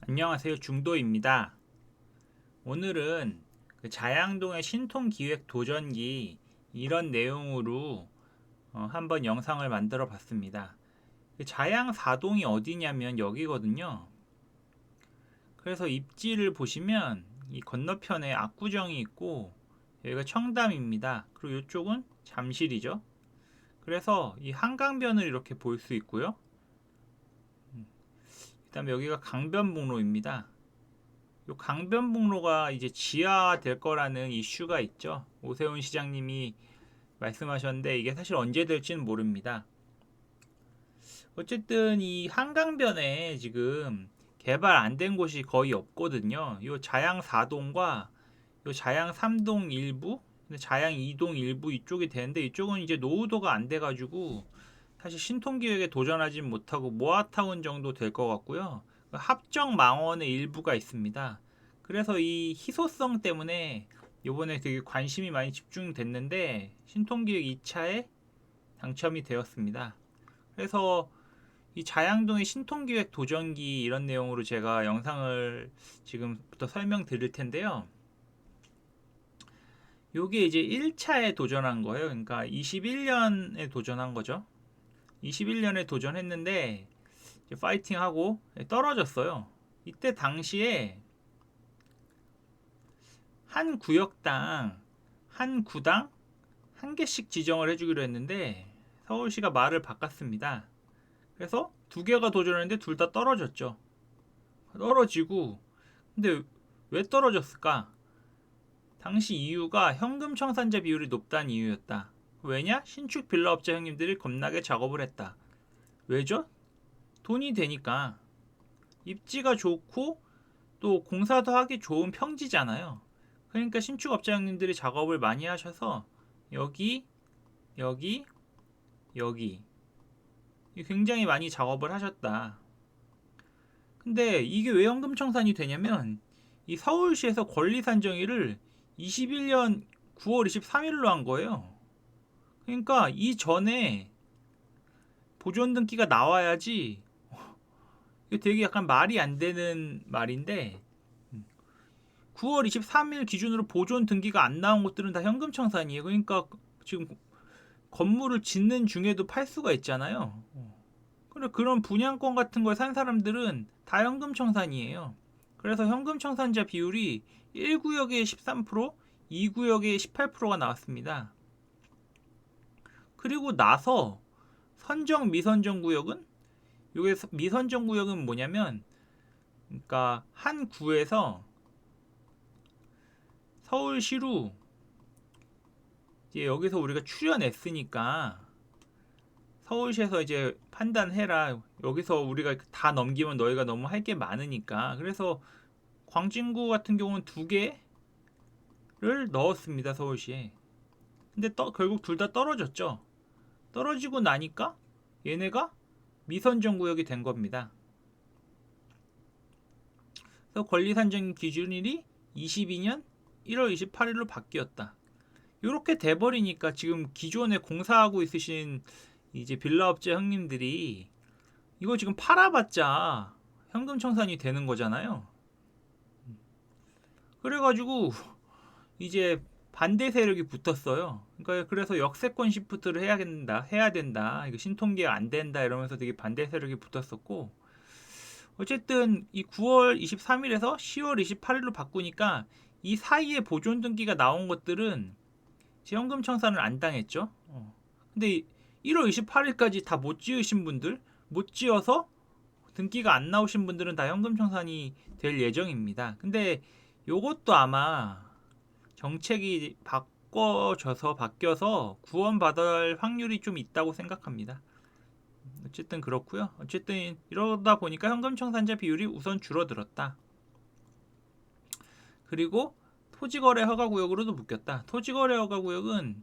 안녕하세요. 중도입니다. 오늘은 그 자양동의 신통기획 도전기 이런 내용으로 한번 영상을 만들어 봤습니다. 그 자양 4동이 어디냐면 여기거든요. 그래서 입지를 보시면 이 건너편에 압구정이 있고 여기가 청담입니다. 그리고 이쪽은 잠실이죠. 그래서 이 한강변을 이렇게 볼 수 있고요. 그다음에 여기가 강변북로입니다. 요 강변북로가 이제 지하될 거라는 이슈가 있죠. 오세훈 시장님이 말씀하셨는데 이게 사실 언제 될지는 모릅니다. 어쨌든 이 한강변에 지금 개발 안 된 곳이 거의 없거든요. 요 자양 4동과 요 자양 3동 일부, 자양 2동 일부 이쪽이 되는데 이쪽은 이제 노후도가 안 돼가지고 사실 신통기획에 도전하진 못하고 모아타운 정도 될 것 같고요. 합정 망원의 일부가 있습니다. 그래서 이 희소성 때문에 이번에 되게 관심이 많이 집중됐는데 신통기획 2차에 당첨이 되었습니다. 그래서 이 자양동의 신통기획 도전기 이런 내용으로 제가 영상을 지금부터 설명드릴 텐데요. 요게 이제 1차에 도전한 거예요. 그러니까 21년에 도전한 거죠. 21년에 도전했는데 파이팅하고 떨어졌어요. 이때 당시에 한 구역당 한 구당 한 개씩 지정을 해주기로 했는데 서울시가 말을 바꿨습니다. 그래서 두 개가 도전했는데 둘 다 떨어졌죠. 떨어지고 근데 왜 떨어졌을까? 당시 이유가 현금 청산자 비율이 높다는 이유였다. 왜냐? 신축 빌라 업자 형님들이 겁나게 작업을 했다. 왜죠? 돈이 되니까. 입지가 좋고 또 공사도 하기 좋은 평지잖아요. 그러니까 신축업자 형님들이 작업을 많이 하셔서 여기, 여기, 여기 굉장히 많이 작업을 하셨다. 근데 이게 왜 현금청산이 되냐면 이 서울시에서 권리산정일을 21년 9월 23일로 한 거예요. 그러니까 이전에 보존등기가 나와야지. 이게 되게 약간 말이 안 되는 말인데 9월 23일 기준으로 보존 등기가 안 나온 것들은 다 현금청산이에요. 그러니까 지금 건물을 짓는 중에도 팔 수가 있잖아요. 그래 그런 분양권 같은 걸 산 사람들은 다 현금청산이에요. 그래서 현금청산자 비율이 1구역에 13%, 2구역에 18%가 나왔습니다. 그리고 나서 선정 미선정 구역은 이게 미선정 구역은 뭐냐면 그러니까 한 구에서 서울시로 이제 여기서 우리가 출연했으니까 서울시에서 이제 판단해라. 여기서 우리가 다 넘기면 너희가 너무 할 게 많으니까. 그래서 광진구 같은 경우는 두 개를 넣었습니다. 서울시에. 근데 결국 둘 다 떨어졌죠. 떨어지고 나니까 얘네가 미선정 구역이 된 겁니다. 그래서 권리산정 기준일이 22년 1월 28일로 바뀌었다. 이렇게 돼버리니까 지금 기존에 공사하고 있으신 이제 빌라업자 형님들이 이거 지금 팔아봤자 현금 청산이 되는 거잖아요. 그래가지고 이제 반대 세력이 붙었어요. 그러니까 그래서 역세권 시프트를 해야 된다. 이거 신통기획 안 된다 이러면서 되게 반대 세력이 붙었었고 어쨌든 이 9월 23일에서 10월 28일로 바꾸니까 이 사이에 보존 등기가 나온 것들은 현금 청산을 안 당했죠. 근데 1월 28일까지 다 못 지으신 분들, 못 지어서 등기가 안 나오신 분들은 다 현금 청산이 될 예정입니다. 근데 요것도 아마 정책이 바뀌어서 구원받을 확률이 좀 있다고 생각합니다. 어쨌든 그렇고요. 어쨌든 이러다 보니까 현금 청산자 비율이 우선 줄어들었다. 그리고 토지거래 허가구역으로도 묶였다. 토지거래 허가구역은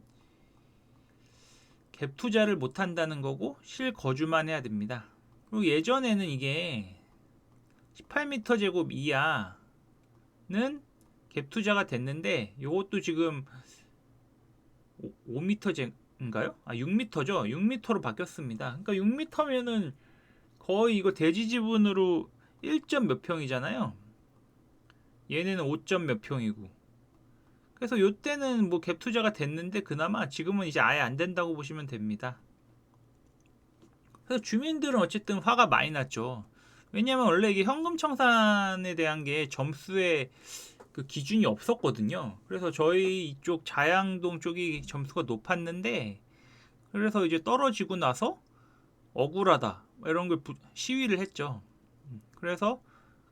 갭 투자를 못 한다는 거고 실거주만 해야 됩니다. 그리고 예전에는 이게 18m 제곱 이하는 갭 투자가 됐는데 이것도 지금 5m인가요? 6m죠. 6m로 바뀌었습니다. 그러니까 6m면은 거의 이거 대지 지분으로 1점 몇 평이잖아요. 얘네는 5점 몇 평이고. 그래서 요때는 뭐 갭 투자가 됐는데 그나마 지금은 이제 아예 안 된다고 보시면 됩니다. 그래서 주민들은 어쨌든 화가 많이 났죠. 왜냐면 원래 이게 현금 청산에 대한 게 점수에 그 기준이 없었거든요. 그래서 저희 이쪽 자양동 쪽이 점수가 높았는데, 그래서 이제 떨어지고 나서 억울하다 이런 걸 시위를 했죠. 그래서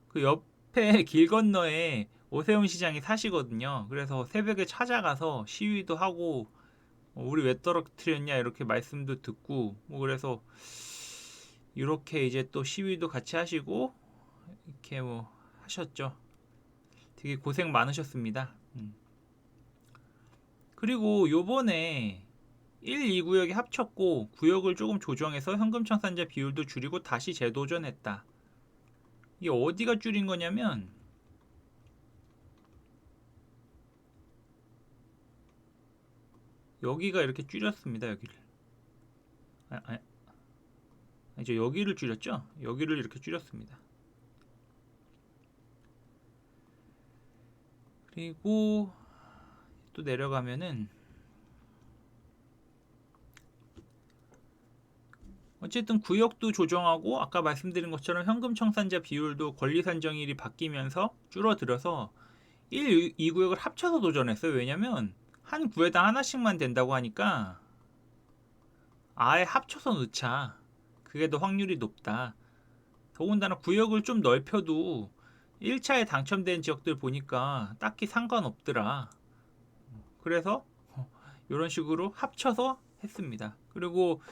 그 옆에 길 건너에 오세훈 시장이 사시거든요. 그래서 새벽에 찾아가서 시위도 하고 우리 왜 떨어뜨렸냐 이렇게 말씀도 듣고 뭐 그래서 이렇게 이제 또 시위도 같이 하시고 이렇게 뭐 하셨죠. 되게 고생 많으셨습니다. 그리고 요번에 1, 2구역이 합쳤고 구역을 조금 조정해서 현금 청산자 비율도 줄이고 다시 재도전했다. 이게 어디가 줄인 거냐면 여기가 이렇게 줄였습니다. 여기를. 아니죠. 여기를 줄였죠. 여기를 이렇게 줄였습니다. 그리고 또 내려가면은 어쨌든 구역도 조정하고 아까 말씀드린 것처럼 현금 청산자 비율도 권리 산정일이 바뀌면서 줄어들어서 1, 2구역을 합쳐서 도전했어요. 왜냐면 한 구에당 하나씩만 된다고 하니까 아예 합쳐서 넣자. 그게 더 확률이 높다. 더군다나 구역을 좀 넓혀도 1차에 당첨된 지역들 보니까 딱히 상관없더라. 그래서 이런 식으로 합쳐서 했습니다. 그리고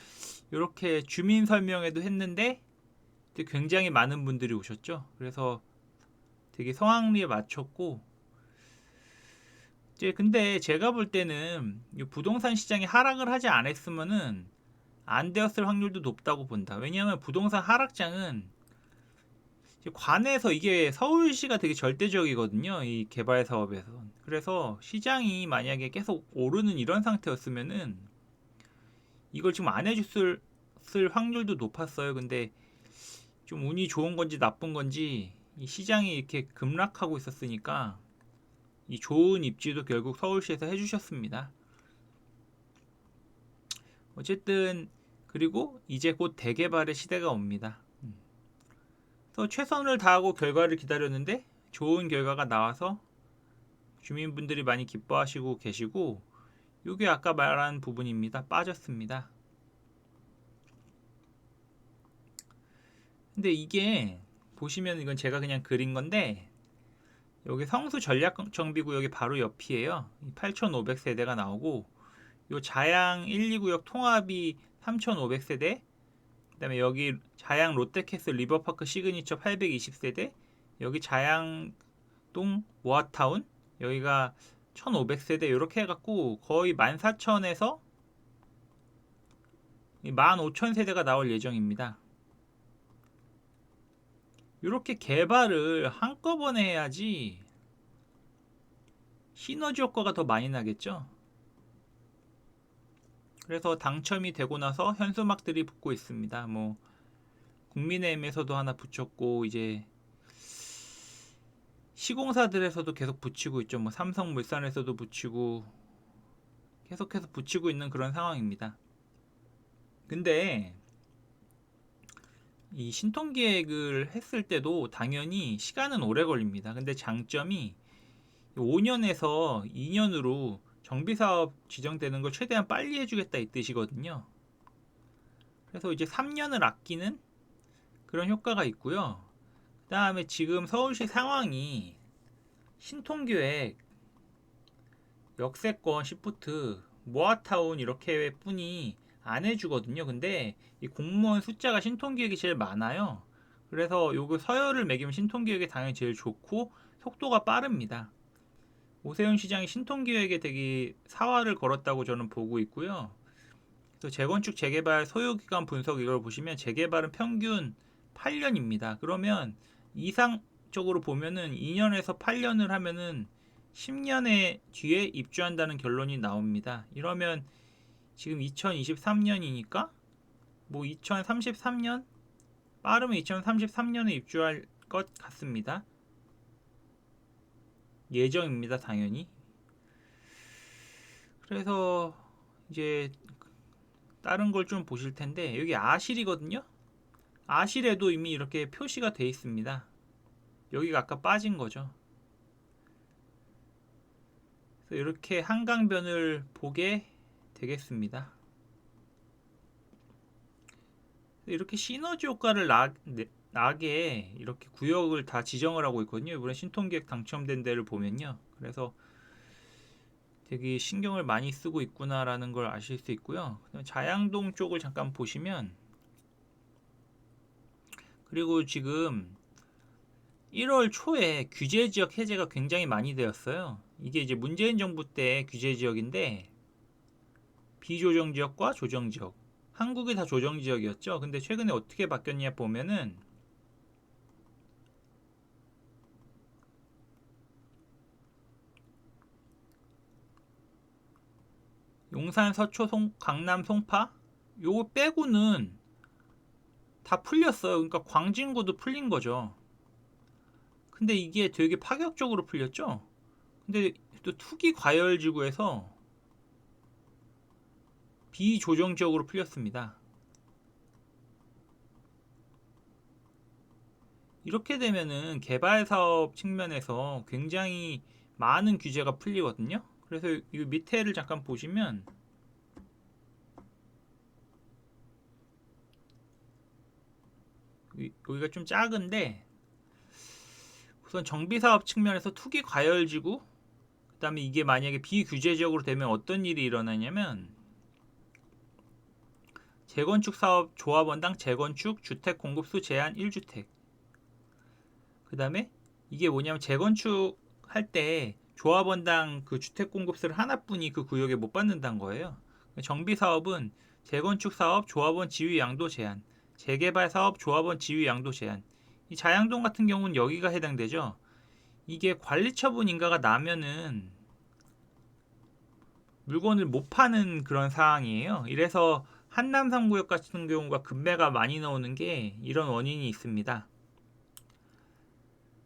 이렇게 주민 설명회도 했는데 굉장히 많은 분들이 오셨죠. 그래서 되게 성황리에 맞췄고 이제 근데 제가 볼 때는 이 부동산 시장이 하락을 하지 않았으면은 안 되었을 확률도 높다고 본다. 왜냐하면 부동산 하락장은 관에서 이게 서울시가 되게 절대적이거든요. 이 개발 사업에서. 그래서 시장이 만약에 계속 오르는 이런 상태였으면은 이걸 지금 안 해줬을 확률도 높았어요. 근데 좀 운이 좋은 건지 나쁜 건지 이 시장이 이렇게 급락하고 있었으니까 이 좋은 입지도 결국 서울시에서 해주셨습니다. 어쨌든 그리고 이제 곧 대개발의 시대가 옵니다. 그래서 최선을 다하고 결과를 기다렸는데 좋은 결과가 나와서 주민분들이 많이 기뻐하시고 계시고 이게 아까 말한 부분입니다. 빠졌습니다. 근데 이게 보시면 이건 제가 그냥 그린 건데 여기 성수 전략정비구역이 바로 옆이에요. 8,500세대가 나오고 요 자양 1, 2구역 통합이 3,500세대, 그 다음에 여기 자양 롯데캐슬 리버파크 시그니처 820세대, 여기 자양동 모아타운 여기가 1,500세대 이렇게 해갖고 거의 14,000에서 15,000세대가 나올 예정입니다. 이렇게 개발을 한꺼번에 해야지 시너지 효과가 더 많이 나겠죠. 그래서 당첨이 되고 나서 현수막들이 붙고 있습니다. 뭐 국민의힘에서도 하나 붙였고 이제 시공사들에서도 계속 붙이고 있죠. 뭐 삼성물산에서도 붙이고 계속해서 붙이고 있는 그런 상황입니다. 근데 이 신통기획을 했을 때도 당연히 시간은 오래 걸립니다. 근데 장점이 5년에서 2년으로 정비사업 지정되는 걸 최대한 빨리 해주겠다 이 뜻이거든요. 그래서 이제 3년을 아끼는 그런 효과가 있고요. 그 다음에 지금 서울시 상황이 신통기획, 역세권, 시프트, 모아타운 이렇게 뿐이 안 해주거든요. 근데 이 공무원 숫자가 신통기획이 제일 많아요. 그래서 요거 서열을 매기면 신통기획이 당연히 제일 좋고 속도가 빠릅니다. 오세훈 시장이 신통기획에 되게 사활을 걸었다고 저는 보고 있고요. 또 재건축 재개발 소요기간 분석 이걸 보시면 재개발은 평균 8년입니다. 그러면 이상적으로 보면은 2년에서 8년을 하면은 10년의 뒤에 입주한다는 결론이 나옵니다. 이러면 지금 2023년이니까 뭐 2033년 빠르면 2033년에 입주할 것 같습니다. 예정입니다, 당연히. 그래서 이제 다른 걸 좀 보실 텐데, 여기 아실이거든요. 아실에도 이미 이렇게 표시가 돼 있습니다. 여기가 아까 빠진 거죠. 그래서 이렇게 한강변을 보게 되겠습니다. 이렇게 시너지 효과를 나게 이렇게 구역을 다 지정을 하고 있거든요. 이번에 신통기획 당첨된 데를 보면요. 그래서 되게 신경을 많이 쓰고 있구나라는 걸 아실 수 있고요. 자양동 쪽을 잠깐 보시면, 그리고 지금 1월 초에 규제 지역 해제가 굉장히 많이 되었어요. 이게 이제 문재인 정부 때 규제 지역인데, 비조정 지역과 조정 지역, 한국이 다 조정 지역이었죠. 근데 최근에 어떻게 바뀌었냐 보면은, 용산, 서초, 강남, 송파 요거 빼고는 다 풀렸어요. 그러니까 광진구도 풀린 거죠. 근데 이게 되게 파격적으로 풀렸죠. 근데 또 투기 과열지구에서 비조정 지역으로 풀렸습니다. 이렇게 되면은 개발 사업 측면에서 굉장히 많은 규제가 풀리거든요. 그래서 이 밑에를 잠깐 보시면, 여기가 좀 작은데, 우선 정비사업 측면에서 투기 과열지구, 그 다음에 이게 만약에 비규제 지역으로 되면 어떤 일이 일어나냐면, 재건축 사업 조합원당 재건축 주택 공급수 제한 1주택. 그 다음에 이게 뭐냐면, 재건축 할 때 조합원당 그 주택 공급수를 하나뿐이 그 구역에 못 받는다는 거예요. 정비 사업은 재건축 사업 조합원 지위 양도 제한, 재개발 사업 조합원 지위 양도 제한. 이 자양동 같은 경우는 여기가 해당되죠. 이게 관리 처분 인가가 나면은 물건을 못 파는 그런 상황이에요. 이래서 한남 3구역 같은 경우가 급매가 많이 나오는 게 이런 원인이 있습니다.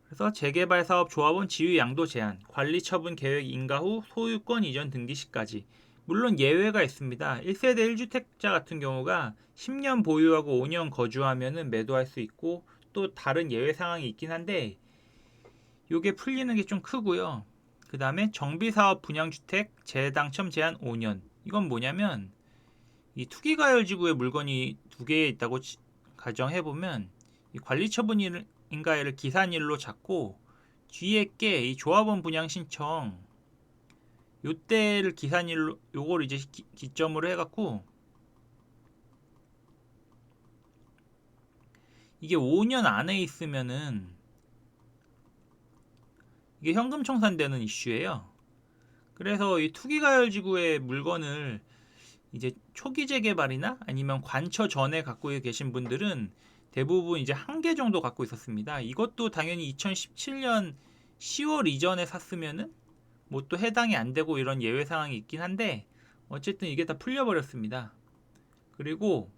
그래서 재개발 사업 조합원 지위 양도 제한, 관리 처분 계획 인가 후 소유권 이전 등기 시까지. 물론 예외가 있습니다. 1세대 1주택자 같은 경우가 10년 보유하고 5년 거주하면은 매도할 수 있고, 또 다른 예외 상황이 있긴 한데 요게 풀리는 게 좀 크고요. 그 다음에 정비사업 분양주택 재당첨 제한 5년. 이건 뭐냐면, 이 투기과열지구에 물건이 두 개 있다고 가정해보면, 이 관리처분 인가를 기산일로 잡고 뒤에 게 이 조합원 분양 신청 요때를 기산일로, 요걸 이제 기점으로 해갖고 이게 5년 안에 있으면은 이게 현금 청산되는 이슈예요. 그래서 이 투기과열지구의 물건을 이제 초기 재개발이나 아니면 관처 전에 갖고 계신 분들은 대부분 이제 한 개 정도 갖고 있었습니다. 이것도 당연히 2017년 10월 이전에 샀으면은 뭐 또 해당이 안 되고 이런 예외 상황이 있긴 한데, 어쨌든 이게 다 풀려버렸습니다. 그리고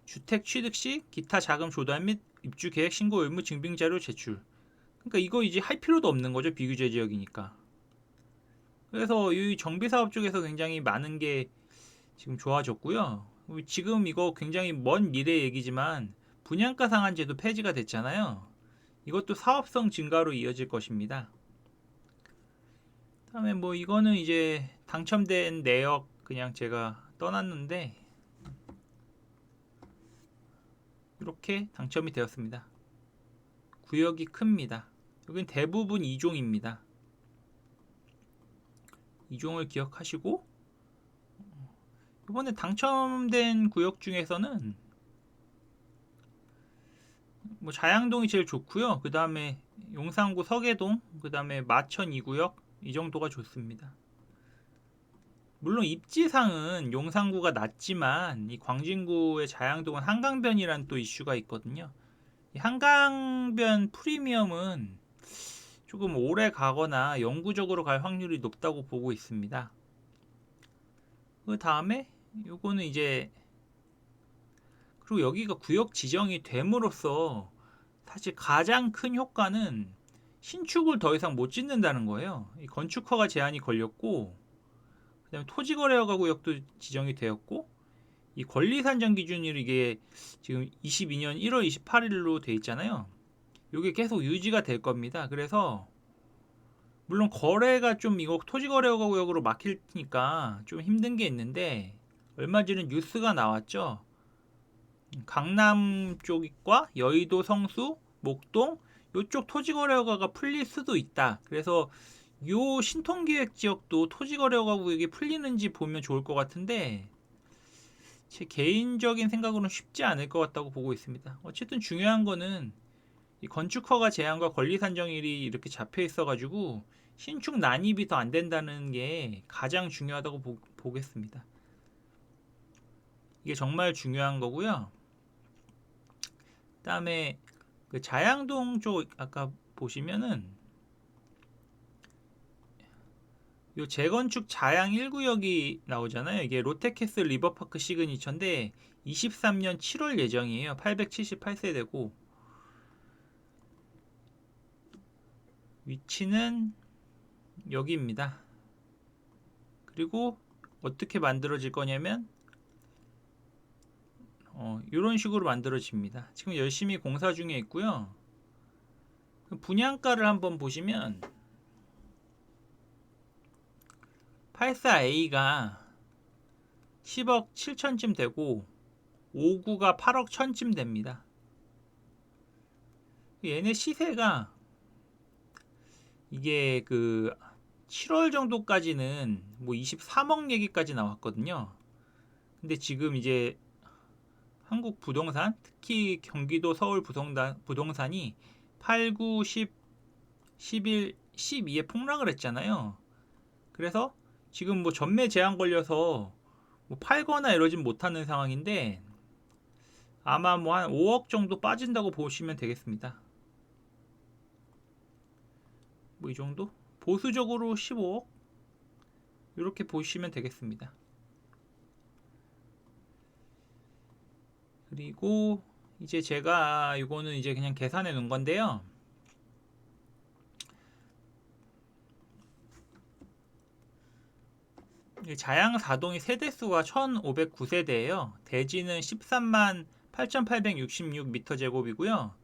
주택 취득 시 기타 자금 조달 및 입주 계획 신고 의무 증빙 자료 제출. 그러니까 이거 이제 할 필요도 없는 거죠, 비규제 지역이니까. 그래서 이 정비 사업 쪽에서 굉장히 많은 게 지금 좋아졌고요. 지금 이거 굉장히 먼 미래 얘기지만 분양가 상한제도 폐지가 됐잖아요. 이것도 사업성 증가로 이어질 것입니다. 다음에 뭐 이거는 이제 당첨된 내역 그냥 제가 떠났는데, 이렇게 당첨이 되었습니다. 구역이 큽니다. 여긴 대부분 2종입니다. 2종을 기억하시고, 이번에 당첨된 구역 중에서는 뭐 자양동이 제일 좋고요. 그 다음에 용산구 서계동, 그 다음에 마천 2구역, 이 정도가 좋습니다. 물론 입지상은 용산구가 낮지만 이 광진구의 자양동은 한강변이란 또 이슈가 있거든요. 이 한강변 프리미엄은 조금 오래 가거나 영구적으로 갈 확률이 높다고 보고 있습니다. 그 다음에 요거는 이제 그리고 여기가 구역 지정이 됨으로써 사실 가장 큰 효과는 신축을 더 이상 못 짓는다는 거예요. 이 건축허가 제한이 걸렸고, 그다음에 토지거래허가 구역도 지정이 되었고, 이 권리산정 기준이 이게 지금 22년 1월 28일로 돼 있잖아요. 이게 계속 유지가 될 겁니다. 그래서 물론 거래가 좀 이거 토지거래허가 구역으로 막히니까 좀 힘든 게 있는데, 얼마 전에 뉴스가 나왔죠. 강남 쪽과 여의도, 성수, 목동 이쪽 토지거래허가가 풀릴 수도 있다. 그래서 요 신통기획 지역도 토지거래허가 구역이 풀리는지 보면 좋을 것 같은데, 제 개인적인 생각으로는 쉽지 않을 것 같다고 보고 있습니다. 어쨌든 중요한 거는 이 건축허가 제한과 권리산정일이 이렇게 잡혀 있어가지고 신축 난입이 더 안 된다는 게 가장 중요하다고 보겠습니다. 이게 정말 중요한 거고요. 그다음에 그 자양동 쪽 아까 보시면은 요 재건축 자양 1구역이 나오잖아요. 이게 롯데캐슬 리버파크 시그니처인데 23년 7월 예정이에요. 878세대고 위치는 여기입니다. 그리고 어떻게 만들어질 거냐면 이런 식으로 만들어집니다. 지금 열심히 공사 중에 있고요. 분양가를 한번 보시면 84A가 10억 7천쯤 되고 59가 8억 1000쯤 됩니다. 얘네 시세가 이게 그 7월 정도까지는 뭐 23억 얘기까지 나왔거든요. 근데 지금 이제 한국 부동산, 특히 경기도 서울 부동산이 8, 9, 10, 11, 12에 폭락을 했잖아요. 그래서 지금 뭐 전매 제한 걸려서 뭐 팔거나 이러진 못하는 상황인데 아마 뭐 한 5억 정도 빠진다고 보시면 되겠습니다. 뭐 이 정도? 보수적으로 15억? 이렇게 보시면 되겠습니다. 그리고 이제 제가 이거는 이제 그냥 계산해 놓은 건데요. 자양 4동이 세대수가 1509세대예요. 대지는 13만 8866m 제곱이고요.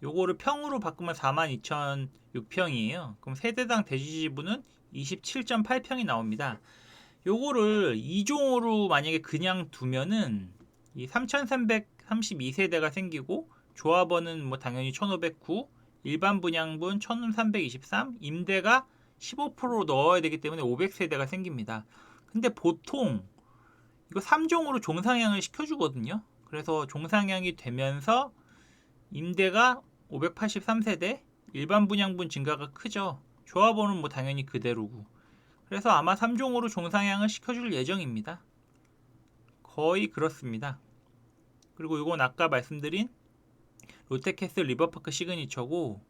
요거를 평으로 바꾸면 42,006평이에요. 그럼 세대당 대지 지분은 27.8평이 나옵니다. 요거를 2종으로 만약에 그냥 두면은 이 3,332세대가 생기고 조합원은 뭐 당연히 1,509, 일반 분양분 1,323, 임대가 15% 넣어야 되기 때문에 500세대가 생깁니다. 근데 보통 이거 3종으로 종상향을 시켜주거든요. 그래서 종상향이 되면서 임대가 583세대, 일반 분양분 증가가 크죠. 조합원은 뭐 당연히 그대로고. 그래서 아마 3종으로 종상향을 시켜줄 예정입니다. 거의 그렇습니다. 그리고 이건 아까 말씀드린 롯데캐슬 리버파크 시그니처고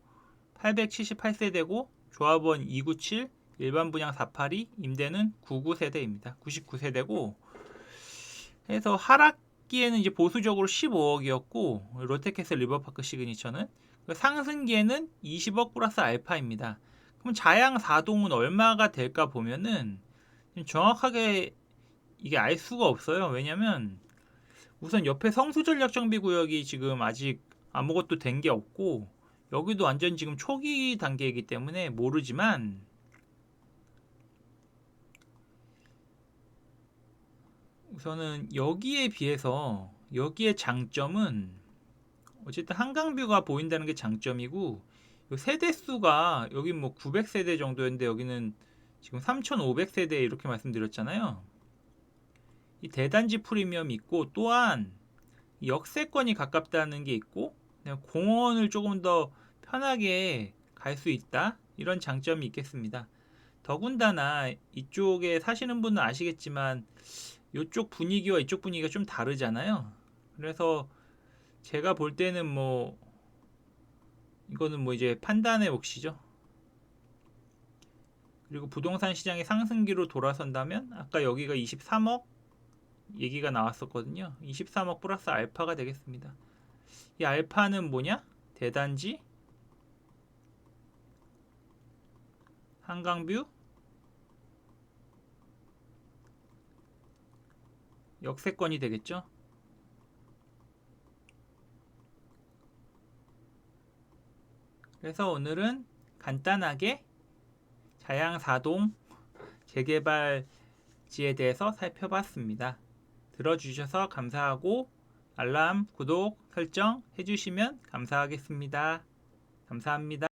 878세대고 조합원 297, 일반 분양 482, 임대는 99세대입니다. 99세대고 해서 하락기에는 이제 보수적으로 15억이었고 롯데캐슬 리버파크 시그니처는 상승기에는 20억 플러스 알파입니다. 그럼 자양 4동은 얼마가 될까 보면은 정확하게 이게 알 수가 없어요. 왜냐면 우선 옆에 성수전력정비구역이 지금 아직 아무것도 된 게 없고 여기도 완전 지금 초기 단계이기 때문에 모르지만 우선은 여기에 비해서 여기의 장점은 어쨌든 한강뷰가 보인다는 게 장점이고 세대수가 여기 뭐 900세대 정도였는데 여기는 지금 3500세대 이렇게 말씀드렸잖아요. 이 대단지 프리미엄이 있고 또한 역세권이 가깝다는 게 있고 공원을 조금 더 편하게 갈 수 있다 이런 장점이 있겠습니다. 더군다나 이쪽에 사시는 분은 아시겠지만 이쪽 분위기와 이쪽 분위기가 좀 다르잖아요. 그래서 제가 볼 때는 뭐 이거는 뭐 이제 판단의 몫이죠. 그리고 부동산 시장의 상승기로 돌아선다면 아까 여기가 23억 얘기가 나왔었거든요. 23억 플러스 알파가 되겠습니다. 이 알파는 뭐냐? 대단지, 한강뷰, 역세권이 되겠죠. 그래서 오늘은 간단하게 자양사동 재개발지에 대해서 살펴봤습니다. 들어주셔서 감사하고 알람, 구독, 설정 해주시면 감사하겠습니다. 감사합니다.